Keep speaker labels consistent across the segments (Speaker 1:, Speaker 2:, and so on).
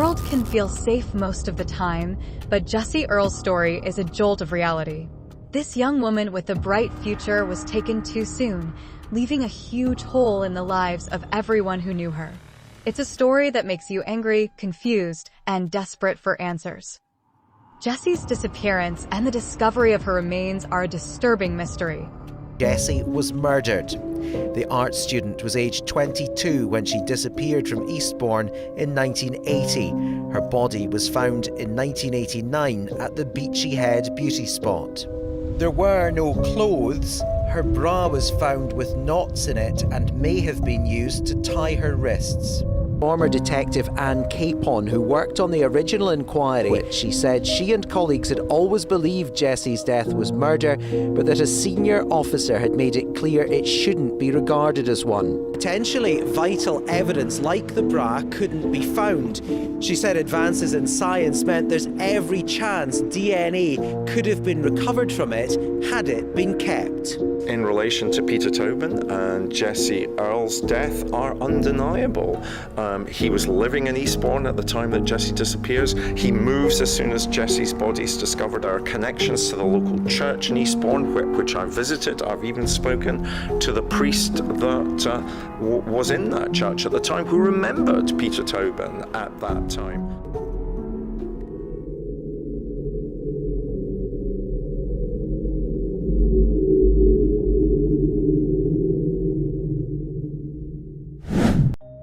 Speaker 1: world can feel safe most of the time, but Jesse Earl's story is a jolt of reality. This young woman with a bright future was taken too soon, leaving a huge hole in the lives of everyone who knew her. It's a story that makes you angry, confused, and desperate for answers. Jessie's disappearance and the discovery of her remains are a disturbing mystery.
Speaker 2: Jessie was murdered. The art student was aged 22 when she disappeared from Eastbourne in 1980. Her body was found in 1989 at the Beachy Head beauty spot. There were no clothes. Her bra was found with knots in it and may have been used to tie her wrists. Former detective Anne Capon, who worked on the original inquiry, she said she and colleagues had always believed Jessie's death was murder, but that a senior officer had made it clear it shouldn't be regarded as one. Potentially vital evidence like the bra couldn't be found. She said advances in science meant there's every chance DNA could have been recovered from it had it been kept.
Speaker 3: In relation to Peter Tobin and Jesse Earl's death are undeniable. He was living in Eastbourne at the time that Jessie disappears. He moves as soon as Jessie's body is discovered. There are connections to the local church in Eastbourne, which I've visited. I've even spoken to the priest that was in that church at the time, who remembered Peter Tobin at that time.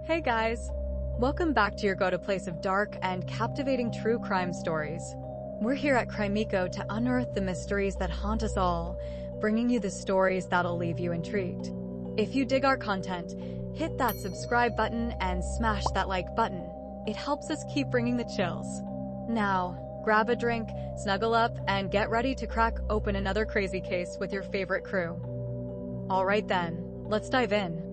Speaker 1: Hey guys! Welcome back to your go-to place of dark and captivating true crime stories. We're here at Crimeco to unearth the mysteries that haunt us all, bringing you the stories that'll leave you intrigued. If you dig our content, hit that subscribe button and smash that like button. It helps us keep bringing the chills. Now, grab a drink, snuggle up, and get ready to crack open another crazy case with your favorite crew. Alright then, let's dive in.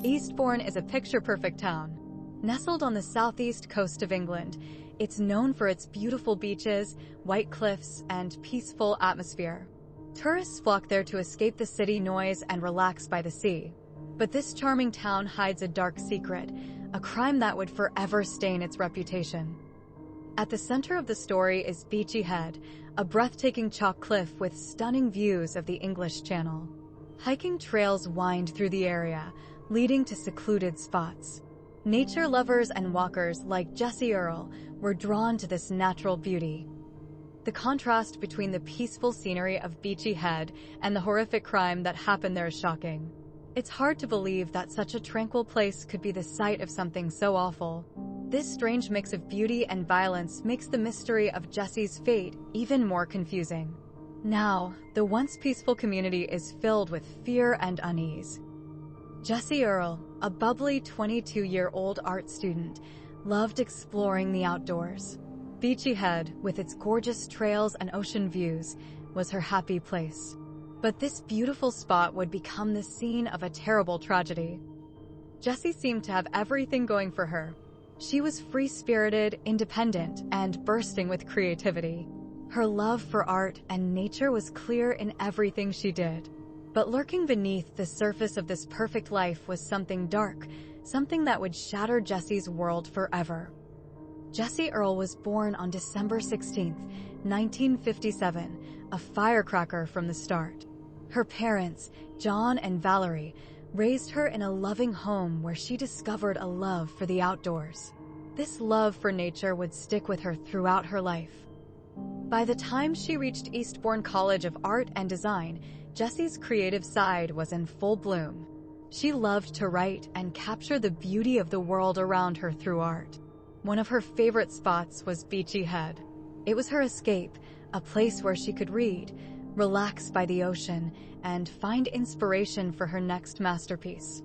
Speaker 1: Eastbourne is a picture-perfect town. Nestled on the southeast coast of England, it's known for its beautiful beaches, white cliffs, and peaceful atmosphere. Tourists flock there to escape the city noise and relax by the sea. But this charming town hides a dark secret, a crime that would forever stain its reputation. At the center of the story is Beachy Head, a breathtaking chalk cliff with stunning views of the English Channel. Hiking trails wind through the area, leading to secluded spots. Nature lovers and walkers like Jesse Earl were drawn to this natural beauty. The contrast between the peaceful scenery of Beachy Head and the horrific crime that happened there is shocking. It's hard to believe that such a tranquil place could be the site of something so awful. This strange mix of beauty and violence makes the mystery of Jesse's fate even more confusing. Now, the once peaceful community is filled with fear and unease. Jesse Earl, a bubbly 22-year-old art student, loved exploring the outdoors. Beachy Head, with its gorgeous trails and ocean views, was her happy place. But this beautiful spot would become the scene of a terrible tragedy. Jessie seemed to have everything going for her. She was free-spirited, independent, and bursting with creativity. Her love for art and nature was clear in everything she did. But lurking beneath the surface of this perfect life was something dark, something that would shatter Jesse's world forever. Jesse Earl was born on December 16, 1957, a firecracker from the start. Her parents, John and Valerie, raised her in a loving home where she discovered a love for the outdoors. This love for nature would stick with her throughout her life. By the time she reached Eastbourne College of Art and Design, Jesse's creative side was in full bloom. She loved to write and capture the beauty of the world around her through art. One of her favorite spots was Beachy Head. It was her escape, a place where she could read, relax by the ocean, and find inspiration for her next masterpiece.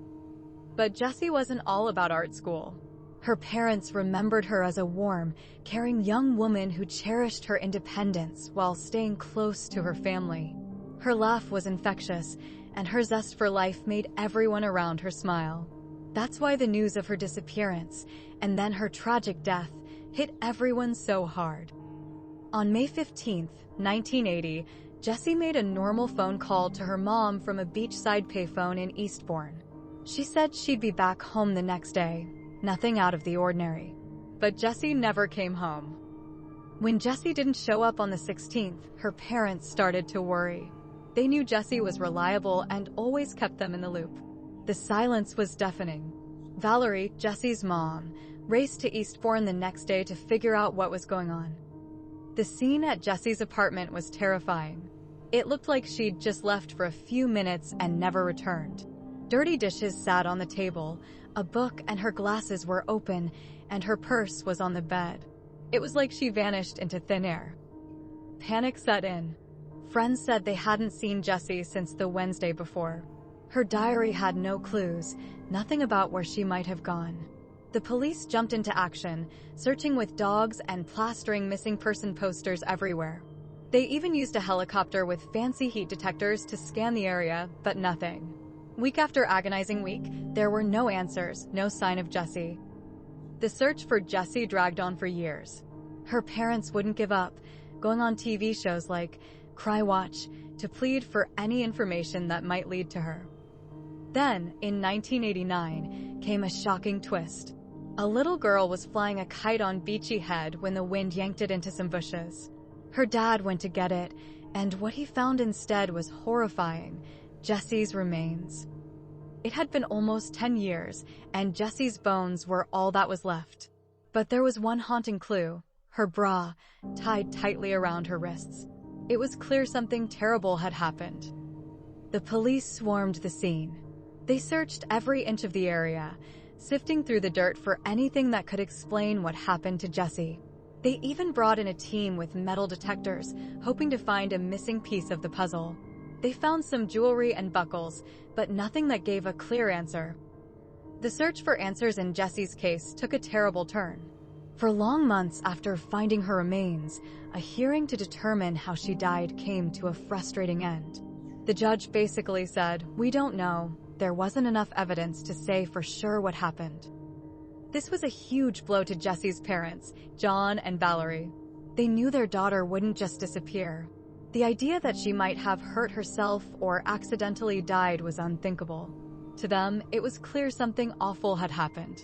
Speaker 1: But Jessie wasn't all about art school. Her parents remembered her as a warm, caring young woman who cherished her independence while staying close to her family. Her laugh was infectious, and her zest for life made everyone around her smile. That's why the news of her disappearance, and then her tragic death, hit everyone so hard. On May 15, 1980, Jessie made a normal phone call to her mom from a beachside payphone in Eastbourne. She said she'd be back home the next day, nothing out of the ordinary. but Jessie never came home. When Jessie didn't show up on the 16th, her parents started to worry. They knew Jessie was reliable and always kept them in the loop. The silence was deafening. Valerie, Jessie's mom, raced to Eastbourne the next day to figure out what was going on. The scene at Jessie's apartment was terrifying. It looked like she'd just left for a few minutes and never returned. Dirty dishes sat on the table, a book and her glasses were open, and her purse was on the bed. It was like she vanished into thin air. Panic set in. Friends said they hadn't seen Jessie since the Wednesday before. Her diary had no clues, nothing about where she might have gone. The police jumped into action, searching with dogs and plastering missing person posters everywhere. They even used a helicopter with fancy heat detectors to scan the area, but nothing. Week after agonizing week, there were no answers, no sign of Jessie. The search for Jessie dragged on for years. Her parents wouldn't give up, going on TV shows like Cry Watch to plead for any information that might lead to her. Then, in 1989, came a shocking twist. A little girl was flying a kite on Beachy Head when the wind yanked it into some bushes. Her dad went to get it, and what he found instead was horrifying: Jessie's remains. It had been almost 10 years, and Jessie's bones were all that was left. But there was one haunting clue: her bra, tied tightly around her wrists. It was clear something terrible had happened. The police swarmed the scene. They searched every inch of the area, sifting through the dirt for anything that could explain what happened to Jessie. They even brought in a team with metal detectors, hoping to find a missing piece of the puzzle. They found some jewelry and buckles, but nothing that gave a clear answer. The search for answers in Jessie's case took a terrible turn. For long months after finding her remains, a hearing to determine how she died came to a frustrating end. The judge basically said, "We don't know. There wasn't enough evidence to say for sure what happened." This was a huge blow to Jessie's parents, John and Valerie. They knew their daughter wouldn't just disappear. The idea that she might have hurt herself or accidentally died was unthinkable. To them, it was clear something awful had happened.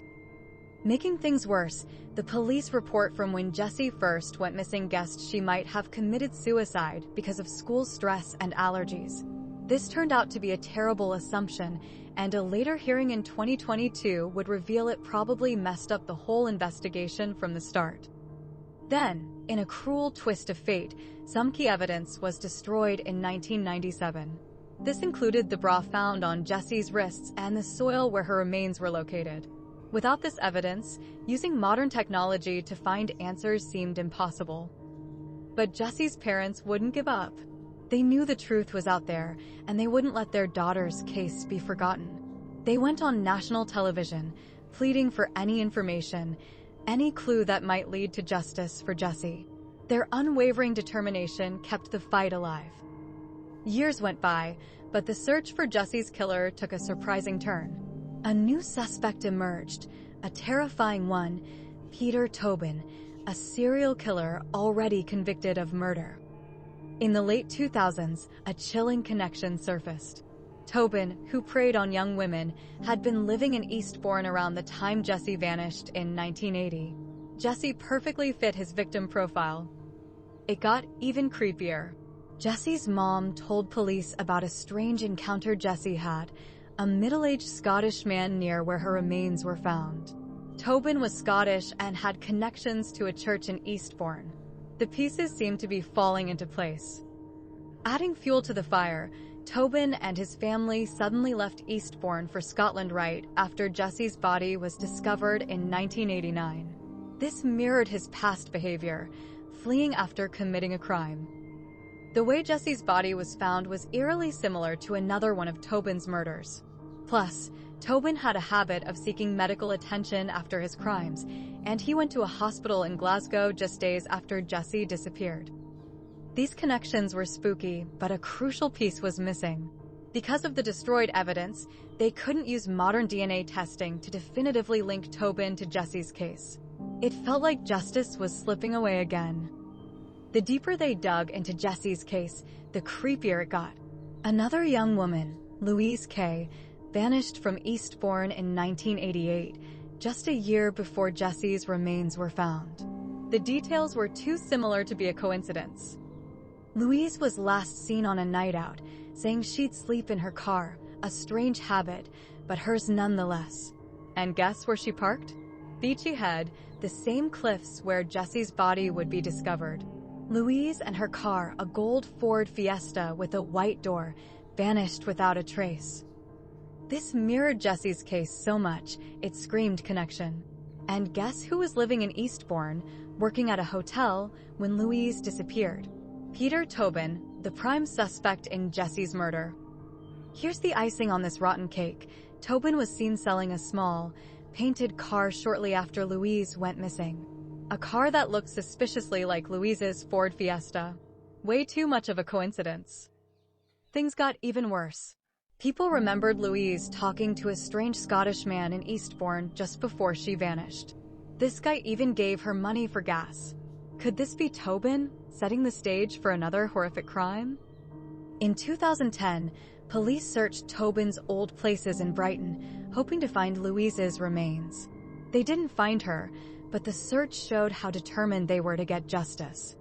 Speaker 1: Making things worse, the police report from when Jessie first went missing guessed she might have committed suicide because of school stress and allergies. This turned out to be a terrible assumption, and a later hearing in 2022 would reveal it probably messed up the whole investigation from the start. Then, in a cruel twist of fate, some key evidence was destroyed in 1997. This included the bra found on Jessie's wrists and the soil where her remains were located. Without this evidence, using modern technology to find answers seemed impossible. But Jessie's parents wouldn't give up. They knew the truth was out there, and they wouldn't let their daughter's case be forgotten. They went on national television, pleading for any information, any clue that might lead to justice for Jessie. Their unwavering determination kept the fight alive. Years went by, but the search for Jessie's killer took a surprising turn. A new suspect emerged, a terrifying one: Peter Tobin, a serial killer already convicted of murder. In the late 2000s, a chilling connection surfaced. Tobin, who preyed on young women, had been living in Eastbourne around the time Jessie vanished in 1980. Jessie perfectly fit his victim profile. It got even creepier. Jessie's mom told police about a strange encounter Jessie had: a middle-aged Scottish man near where her remains were found. Tobin was Scottish and had connections to a church in Eastbourne. The pieces seemed to be falling into place. Adding fuel to the fire, Tobin and his family suddenly left Eastbourne for Scotland right after Jessie's body was discovered in 1989. This mirrored his past behavior, fleeing after committing a crime. The way Jessie's body was found was eerily similar to another one of Tobin's murders. Plus, Tobin had a habit of seeking medical attention after his crimes, and he went to a hospital in Glasgow just days after Jessie disappeared. These connections were spooky, but a crucial piece was missing. Because of the destroyed evidence, they couldn't use modern DNA testing to definitively link Tobin to Jessie's case. It felt like justice was slipping away again. The deeper they dug into Jessie's case, the creepier it got. Another young woman, Louise Kay, vanished from Eastbourne in 1988, just a year before Jesse's remains were found. The details were too similar to be a coincidence. Louise was last seen on a night out, saying she'd sleep in her car, a strange habit, but hers nonetheless. And guess where she parked? Beachy Head, the same cliffs where Jesse's body would be discovered. Louise and her car, a gold Ford Fiesta with a white door, vanished without a trace. This mirrored Jesse's case so much, it screamed connection. And guess who was living in Eastbourne, working at a hotel, when Louise disappeared? Peter Tobin, the prime suspect in Jesse's murder. Here's the icing on this rotten cake. Tobin was seen selling a small, painted car shortly after Louise went missing. A car that looked suspiciously like Louise's Ford Fiesta. Way too much of a coincidence. Things got even worse. People remembered Louise talking to a strange Scottish man in Eastbourne just before she vanished. This guy even gave her money for gas. Could this be Tobin, setting the stage for another horrific crime? In 2010, police searched Tobin's old places in Brighton, hoping to find Louise's remains. They didn't find her, but the search showed how determined they were to get justice.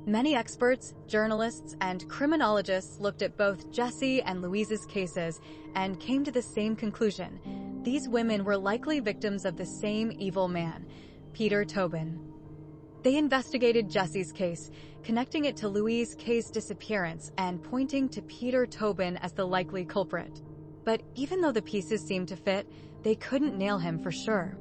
Speaker 1: Many experts, journalists, and criminologists looked at both Jessie and Louise's cases and came to the same conclusion. These women were likely victims of the same evil man, Peter Tobin. They investigated Jesse's case, connecting it to Louise Kay's disappearance and pointing to Peter Tobin as the likely culprit. But even though the pieces seemed to fit, they couldn't nail him for sure.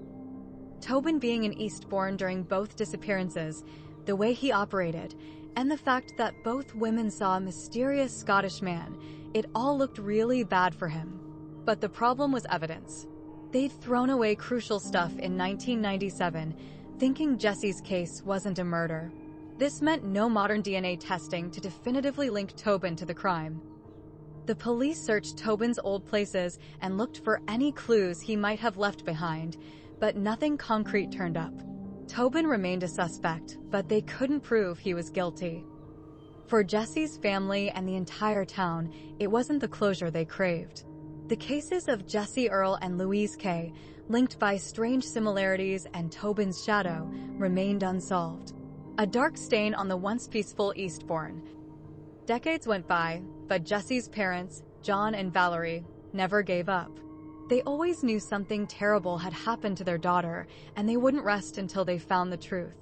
Speaker 1: Tobin being in Eastbourne during both disappearances, the way he operated, and the fact that both women saw a mysterious Scottish man, it all looked really bad for him. But the problem was evidence. They'd thrown away crucial stuff in 1997, thinking Jesse's case wasn't a murder. This meant no modern DNA testing to definitively link Tobin to the crime. The police searched Tobin's old places and looked for any clues he might have left behind, but nothing concrete turned up. Tobin remained a suspect, but they couldn't prove he was guilty. For Jesse's family and the entire town, it wasn't the closure they craved. The cases of Jesse Earl and Louise Kay, linked by strange similarities and Tobin's shadow, remained unsolved. A dark stain on the once peaceful Eastbourne. Decades went by, but Jesse's parents, John and Valerie, never gave up. They always knew something terrible had happened to their daughter, and they wouldn't rest until they found the truth.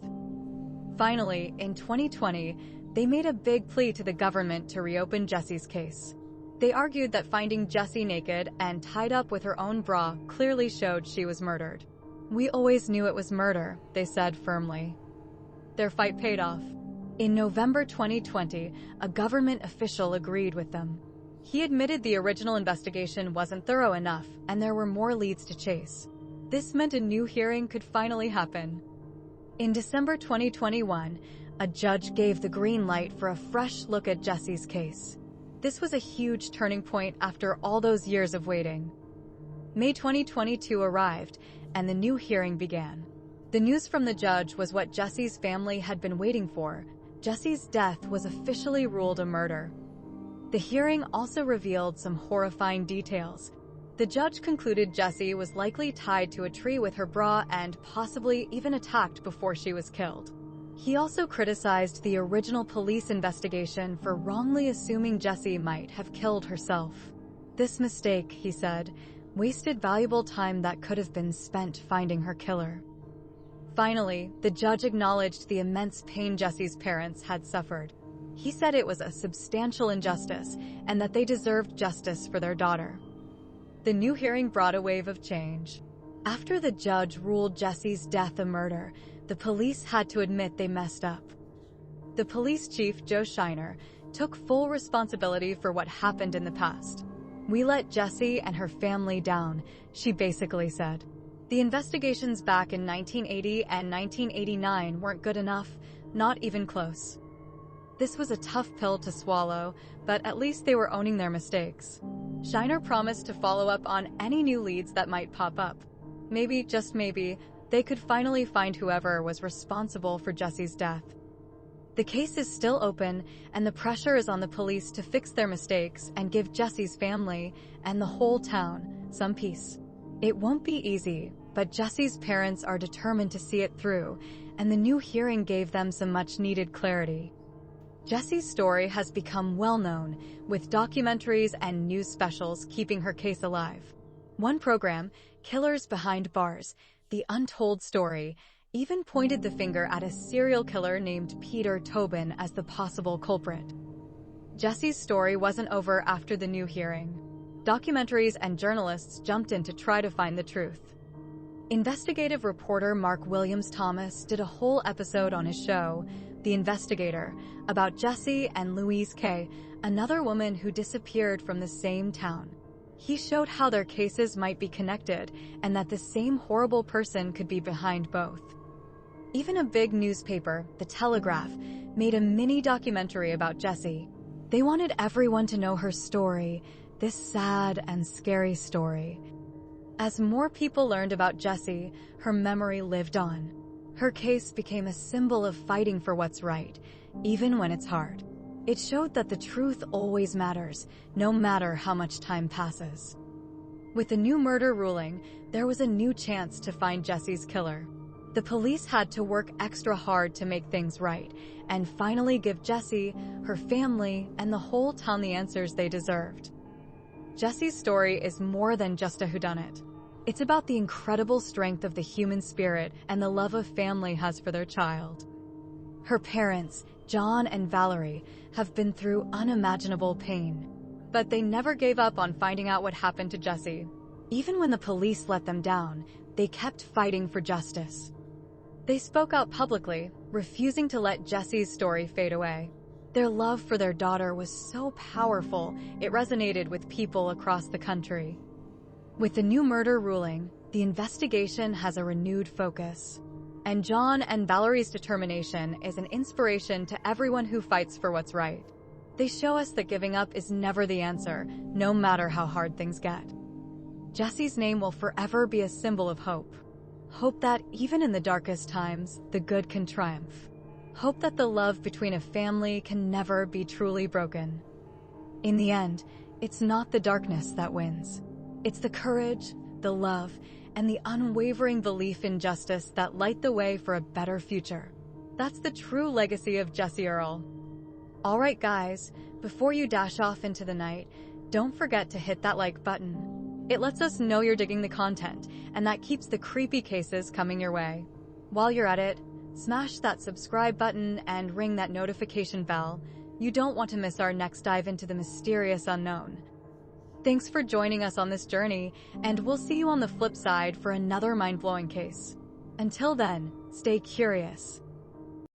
Speaker 1: Finally, in 2020, they made a big plea to the government to reopen Jesse's case. They argued that finding Jessie naked and tied up with her own bra clearly showed she was murdered. "We always knew it was murder," they said firmly. Their fight paid off. In November 2020, a government official agreed with them. He admitted the original investigation wasn't thorough enough, and there were more leads to chase. This meant a new hearing could finally happen. In December 2021, a judge gave the green light for a fresh look at Jesse's case. This was a huge turning point after all those years of waiting. May 2022 arrived, and the new hearing began. The news from the judge was what Jesse's family had been waiting for. Jesse's death was officially ruled a murder. The hearing also revealed some horrifying details. The judge concluded Jessie was likely tied to a tree with her bra and possibly even attacked before she was killed. He also criticized the original police investigation for wrongly assuming Jessie might have killed herself. This mistake, he said, wasted valuable time that could have been spent finding her killer. Finally, the judge acknowledged the immense pain Jesse's parents had suffered. He said it was a substantial injustice and that they deserved justice for their daughter. The new hearing brought a wave of change. After the judge ruled Jesse's death a murder, the police had to admit they messed up. The police chief, Joe Shiner, took full responsibility for what happened in the past. "We let Jessie and her family down," she basically said. The investigations back in 1980 and 1989 weren't good enough, not even close. This was a tough pill to swallow, but at least they were owning their mistakes. Shiner promised to follow up on any new leads that might pop up. Maybe, just maybe, they could finally find whoever was responsible for Jesse's death. The case is still open, and the pressure is on the police to fix their mistakes and give Jesse's family, and the whole town, some peace. It won't be easy, but Jesse's parents are determined to see it through, and the new hearing gave them some much-needed clarity. Jesse's story has become well-known, with documentaries and news specials keeping her case alive. One program, Killers Behind Bars, The Untold Story, even pointed the finger at a serial killer named Peter Tobin as the possible culprit. Jesse's story wasn't over after the new hearing. Documentaries and journalists jumped in to try to find the truth. Investigative reporter Mark Williams Thomas did a whole episode on his show, The Investigator, about Jessie and Louise Kay, another woman who disappeared from the same town. He showed how their cases might be connected and that the same horrible person could be behind both. Even a big newspaper, The Telegraph, made a mini documentary about Jessie. They wanted everyone to know her story, this sad and scary story. As more people learned about Jessie, her memory lived on. Her case became a symbol of fighting for what's right, even when it's hard. It showed that the truth always matters, no matter how much time passes. With the new murder ruling, there was a new chance to find Jessie's killer. The police had to work extra hard to make things right, and finally give Jessie, her family, and the whole town the answers they deserved. Jessie's story is more than just a whodunit. It's about the incredible strength of the human spirit and the love a family has for their child. Her parents, John and Valerie, have been through unimaginable pain, but they never gave up on finding out what happened to Jessie. Even when the police let them down, they kept fighting for justice. They spoke out publicly, refusing to let Jessie's story fade away. Their love for their daughter was so powerful, it resonated with people across the country. With the new murder ruling, the investigation has a renewed focus. And John and Valerie's determination is an inspiration to everyone who fights for what's right. They show us that giving up is never the answer, no matter how hard things get. Jessie's name will forever be a symbol of hope. Hope that even in the darkest times, the good can triumph. Hope that the love between a family can never be truly broken. In the end, it's not the darkness that wins. It's the courage, the love, and the unwavering belief in justice that light the way for a better future. That's the true legacy of Jesse Earl. Alright guys, before you dash off into the night, don't forget to hit that like button. It lets us know you're digging the content, and that keeps the creepy cases coming your way. While you're at it, smash that subscribe button and ring that notification bell. You don't want to miss our next dive into the mysterious unknown. Thanks for joining us on this journey, and we'll see you on the flip side for another mind-blowing case. Until then, stay curious.